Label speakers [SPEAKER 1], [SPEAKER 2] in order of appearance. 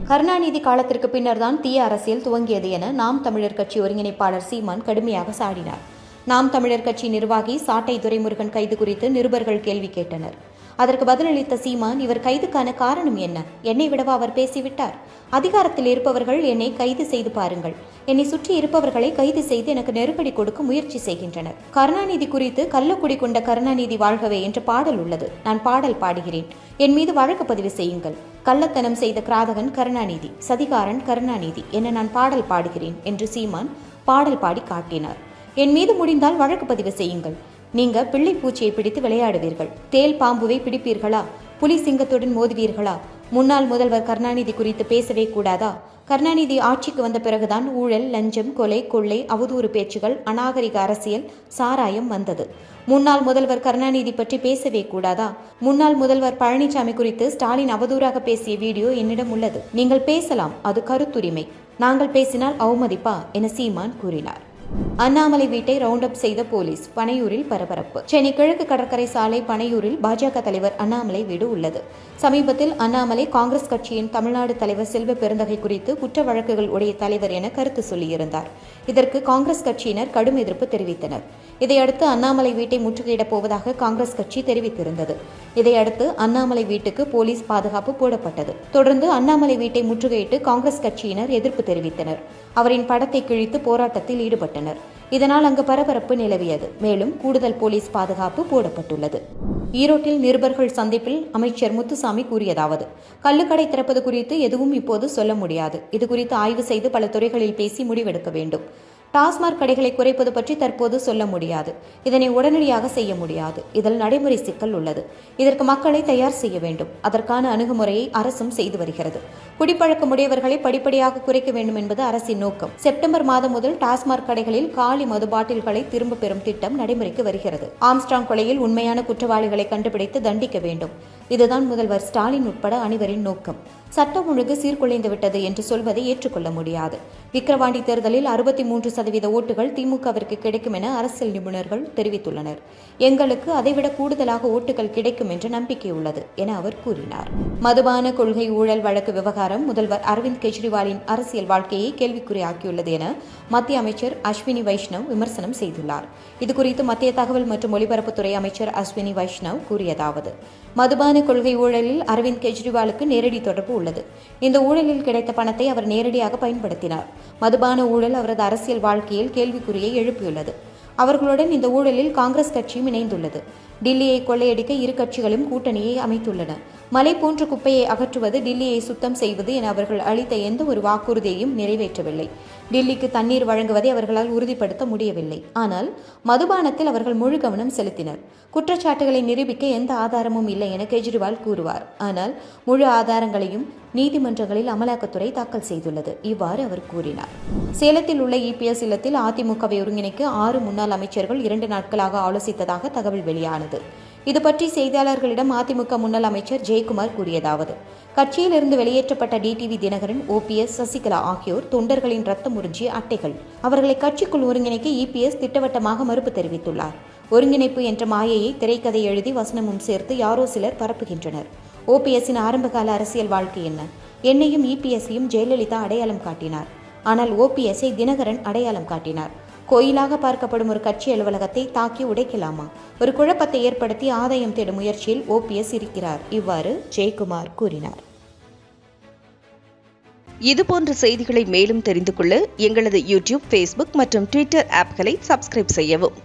[SPEAKER 1] கருணாநிதி காலத்திற்கு பின்னர்தான் தீய அரசியல் துவங்கியது என நாம் தமிழர் கட்சி ஒருங்கிணைப்பாளர் சீமான் கடுமையாக சாடினார். நாம் தமிழர் கட்சி நிர்வாகி சாட்டை துரைமுருகன் கைது குறித்து நிருபர்கள் கேள்வி கேட்டனர். அதற்கு பதிலளித்த சீமான், இவர் கைதுக்கான காரணம் என்ன? என்னை விடவா அவர் பேசிவிட்டார்? அதிகாரத்தில் இருப்பவர்கள் என்னை கைது செய்து பாருங்கள். என்னை சுற்றி இருப்பவர்களை கைது செய்து எனக்கு நெருக்கடி கொடுக்க முயற்சி செய்கின்றனர். கருணாநிதி குறித்து கள்ளக்குடி கொண்ட கருணாநிதி வாழ்கவே என்ற பாடல் உள்ளது. நான் பாடல் பாடுகிறேன். என் மீது வழக்கு பதிவு செய்யுங்கள். கள்ளத்தனம் செய்த கிராதகன் கருணாநிதி, சதிகாரன் கருணாநிதி என நான் பாடல் பாடுகிறேன் என்று சீமான் பாடல் பாடி காட்டினார். என் மீது முடிந்தால் வழக்கு பதிவு செய்யுங்கள். நீங்க பிள்ளை பூச்சியை பிடித்து விளையாடுவீர்கள். தேல் பாம்புவை பிடிப்பீர்களா? புலி சிங்கத்துடன் மோதுவீர்களா? முன்னாள் முதல்வர் கருணாநிதி குறித்து பேசவே கூடாதா? கருணாநிதி ஆட்சிக்கு வந்த பிறகுதான் ஊழல், லஞ்சம், கொலை, கொள்ளை, அவதூறு பேச்சுகள், அநாகரிக அரசியல், சாராயம் வந்தது. முன்னாள் முதல்வர் கருணாநிதி பற்றி பேசவே கூடாதா? முன்னாள் முதல்வர் பழனிசாமி குறித்து ஸ்டாலின் அவதூறாக பேசிய வீடியோ என்னிடம் உள்ளது. நீங்கள் பேசலாம், அது கருத்துரிமை. நாங்கள் பேசினால் அவமதிப்பா என சீமான் கூறினார். அண்ணாமலை வீட்டை ரவுண்ட் அப் செய்த போலீஸ். பனையூரில் பரபரப்பு. சென்னை கிழக்கு கடற்கரை சாலை பனையூரில் பாஜக தலைவர் அண்ணாமலை வீடு உள்ளது. சமீபத்தில் அண்ணாமலை காங்கிரஸ் கட்சியின் தமிழ்நாடு தலைவர் செல்வ பெருந்தகை குறித்து குற்ற வழக்குகள் உடைய தலைவர் என கருத்து சொல்லியிருந்தார். இதற்கு காங்கிரஸ் கட்சியினர் கடும் எதிர்ப்பு தெரிவித்தனர். இதையடுத்து அண்ணாமலை வீட்டை முற்றுகையிடப் போவதாக காங்கிரஸ் கட்சி தெரிவித்திருந்தது. இதையடுத்து அண்ணாமலை வீட்டுக்கு போலீஸ் பாதுகாப்பு போடப்பட்டது. தொடர்ந்து அண்ணாமலை வீட்டை முற்றுகையிட்டு காங்கிரஸ் கட்சியினர் எதிர்ப்பு தெரிவித்தனர். அவரின் படத்தை கிழித்து போராட்டத்தில் ஈடுபட்டனர். இதனால் அங்கு பரபரப்பு நிலவியது. மேலும் கூடுதல் போலீஸ் பாதுகாப்பு போடப்பட்டுள்ளது. ஈரோட்டில் நிருபர்கள் சந்திப்பில் அமைச்சர் முத்துசாமி கூறியதாவது: கள்ளுக்கடை திறப்பது குறித்து எதுவும் இப்போது சொல்ல முடியாது. இது குறித்து ஆய்வு செய்து பல துறைகளில் பேசி முடிவெடுக்க வேண்டும். டாஸ்மாக் கடைகளை குறைப்பது பற்றி தற்போது சொல்ல முடியாது. இதனை உடனடியாக செய்ய முடியாது. இதில் நடைமுறை சிக்கல் உள்ளது. இதற்கு மக்களை தயார் செய்ய வேண்டும். அதற்கான அணுகுமுறையை அரசும் செய்து வருகிறது. குடிப்பழக்கம் உடையவர்களை படிப்படியாக குறைக்க வேண்டும் என்பது அரசின் நோக்கம். செப்டம்பர் மாதம் முதல் டாஸ்மாக் கடைகளில் காலி மது பாட்டில்களை திரும்ப பெறும் திட்டம் நடைமுறைக்கு வருகிறது. ஆம்ஸ்ட்ராங் கொலையில் உண்மையான குற்றவாளிகளை கண்டுபிடித்து தண்டிக்க வேண்டும். இதுதான் முதல்வர் ஸ்டாலின் உட்பட அனைவரின் நோக்கம். சட்டம் ஒழுங்கு சீர்குலைந்து விட்டது என்று சொல்வதை ஏற்றுக்கொள்ள முடியாது. விக்கிரவாண்டி தேர்தலில் 63% ஓட்டுகள் திமுகவிற்கு கிடைக்கும் என அரசியல் நிபுணர்கள் தெரிவித்துள்ளனர். எங்களுக்கு அதைவிட கூடுதலாக ஓட்டுகள் கிடைக்கும் என்ற நம்பிக்கை உள்ளது என அவர் கூறினார். மதுபான கொள்கை ஊழல் வழக்கு விவகாரம் முதல்வர் அரவிந்த் கெஜ்ரிவாலின் அரசியல் வாழ்க்கையை கேள்விக்குறியாக்கியுள்ளது என மத்திய அமைச்சர் அஸ்வினி வைஷ்ணவ் விமர்சனம் செய்துள்ளார். இதுகுறித்து மத்திய தகவல் மற்றும் ஒலிபரப்புத்துறை அமைச்சர் அஸ்வினி வைஷ்ணவ் கூறியதாவது: மதுபான கொள்கை ஊழலில் அரவிந்த் கெஜ்ரிவாலுக்கு நேரடி தொடர்பு உள்ளது. இந்த ஊழலில் கிடைத்த பணத்தை அவர் நேரடியாக பயன்படுத்தினார். மதுபான ஊழல் அவரது அரசியல் வாழ்க்கையில் கேள்விக்குறியை எழுப்பியுள்ளது. அவர்களுடன் இந்த ஊழலில் காங்கிரஸ் கட்சியும் இணைந்துள்ளது. டில்லியை கொள்ளையடிக்க இரு கட்சிகளும் கூட்டணியை அமைத்துள்ளன. மலை போன்ற குப்பையை அகற்றுவது, டில்லியை சுத்தம் செய்வது என அவர்கள் அளித்த எந்த ஒரு வாக்குறுதியையும் நிறைவேற்றவில்லை. டில்லிக்கு தண்ணீர் வழங்குவதை அவர்களால் உறுதிப்படுத்த முடியவில்லை. ஆனால் மதுபானத்தில் அவர்கள் முழு கவனம் செலுத்தினர். குற்றச்சாட்டுகளை நிரூபிக்க எந்த ஆதாரமும் இல்லை என கெஜ்ரிவால் கூறுவார். ஆனால் முழு ஆதாரங்களையும் நீதிமன்றங்களில் அமலாக்கத்துறை தாக்கல் செய்துள்ளது. இவ்வாறு அவர் கூறினார். சேலத்தில் உள்ள இபிஎஸ் இல்லத்தில் அதிமுகவை ஒருங்கிணைக்க 6 முன்னாள் அமைச்சர்கள் 2 நாட்களாக ஆலோசித்ததாக தகவல் வெளியானது. இதுபற்றி செய்தியாளர்களிடம் அதிமுக முன்னாள் அமைச்சர் ஜெயக்குமார் கூறியதாவது: கட்சியிலிருந்து வெளியேற்றப்பட்ட டிடிவி தினகரன், ஓபிஎஸ், சசிகலா ஆகியோர் தொண்டர்களின் ரத்தம் உறிஞ்சிய அட்டைகள். அவர்களை கட்சிக்குள் ஒருங்கிணைக்க இபிஎஸ் திட்டவட்டமாக மறுப்பு தெரிவித்துள்ளார். ஒருங்கிணைப்பு என்ற மாயையை திரைக்கதை எழுதி வசனமும் சேர்த்து யாரோ சிலர் பரப்புகின்றனர். ஓபிஎஸ்ஸின் ஆரம்பகால அரசியல் வாழ்க்கை என்ன? என்னையும் இபிஎஸ்ஸையும் ஜெயலலிதா அடையாளம் காட்டினார். ஆனால் ஓபிஎஸ்ஸை தினகரன் அடையாளம் காட்டினார். கோயிலாக பார்க்கப்படும் ஒரு கட்சி அலுவலகத்தை தாக்கி உடைக்கலாமா? ஒரு குழப்பத்தை ஏற்படுத்தி ஆதாயம் தேடும் முயற்சியில் ஓபிஎஸ் இருக்கிறார். இவ்வாறு ஜெயக்குமார் கூறினார்.
[SPEAKER 2] இதுபோன்ற செய்திகளை மேலும் தெரிந்து கொள்ள எங்களது யூடியூப், ஃபேஸ்புக் மற்றும் ட்விட்டர் ஆப்களை சப்ஸ்கிரைப் செய்யவும்.